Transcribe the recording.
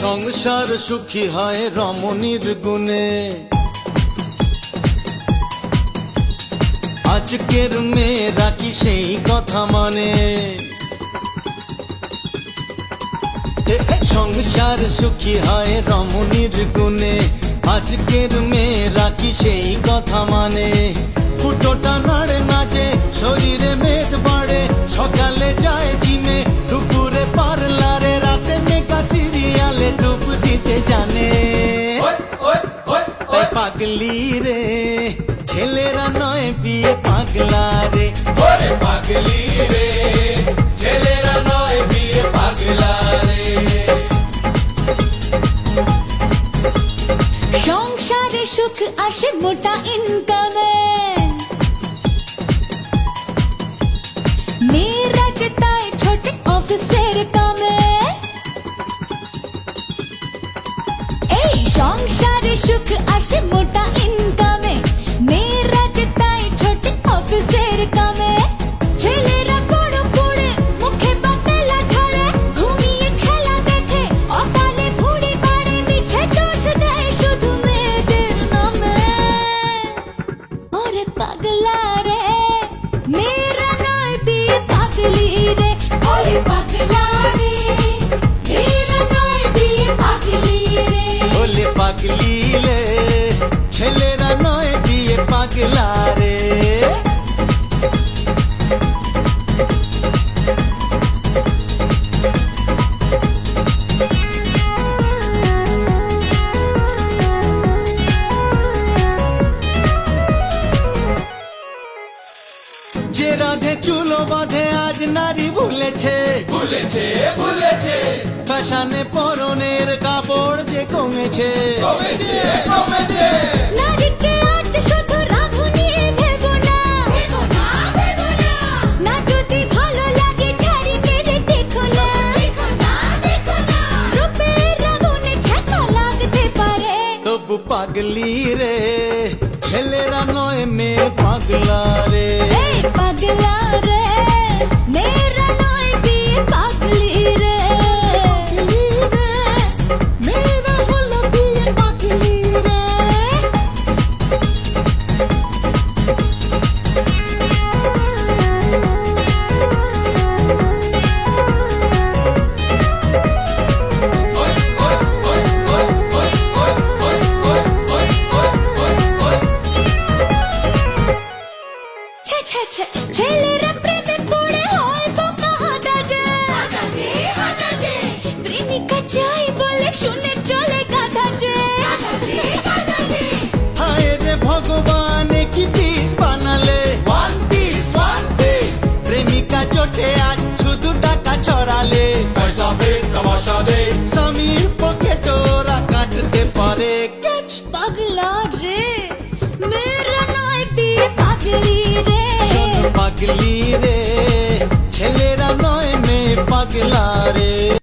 সংসার সুখী হয় রমণীর গুণে। আজকের মেয়েরা কি সেই কথা মানে? সংসার সুখী হয় রমণীর গুণে। আজকের মেয়েরা কি সেই কথা মানে? ফুটোটা নাড়ে নাচে, শরীরে মেদ বাড়ে, সকালে যায় জিমে, দুপুরে পার্লারে, রাতে মেকা সিরিয়ালে ডুব দিতে জানে। তাই পাগলি রে ছেলেরা নয় বিয়ে পাগলা রে। পাগলি রে ছেলেরা নয় বিয়ে পাগলা রে। সংসারে সুখ আসে মোটা ইনকামে, মেয়েরা যেতায় ছোট অফিসের কামে। এই সংসারে সুখ আসে মোটা ইনকামে, মেয়েরা যেতায় ছোট অফিসের কামে। ছেলেরা বড় পড়ে মুখে বাতেলা ঝরে, ঘুমিয়ে খেলা দেখে অকালে ভুড়ি বাড়ে, মিছে দোষ দেয় শুধু মেয়েদের নামে। ওরে পাগলা রে মেয়েরা নয় বিয়ে পাগলি রে। ওরে পাগলা রে মেয়েরা নয় বিয়ে পাগলি রে। বলে পাগলি রে ছেলেরা নয় বিয়ে পাগলা রে। যে রাধে চুলো বাঁধে আজ নারী ভুলেছে, ভুলেছে ভুলেছে ফ্যাশনে পরনের কাপড় যে কমেছে। কমেছে কমেছে। নারীকে আজ শুধু রাঁধুনি ভেবো না, না যদি ভালো লাগে ছাড়ি মেরে দেখো না। রূপের আগুনে ছ্যাঁকা লাগতে পারে, তবু পাগলি রে ছেলেরা নয় মেয়ে পাগলা রে। এই পাগলা রে মেয়েরা নয় বিয়ে পাগলি রে। মেয়েরা হলো বিয়ে পাগলি রে। ছে ছে ছে ছেলেরা প্রেমে পড়ে হয় বোকা হাদাজে। প্রেমিকা চাই বলে শুনে চলে গাধাজে। হায় রে ভগবান কি পিস বানালে, ওয়ান পিস প্রেমিকা চোটে আজ শুধু টাকা ছড়ালে। পয়সা দে তমাশা দে। স্বামীর পকেট ওরা কাটতে পারে। পাগলা রে মেয়েরা নয় বিয়ে পাগলি রে। শোন পাগলি রে ছেলেরা নয় মেয়ে পাগলা রে।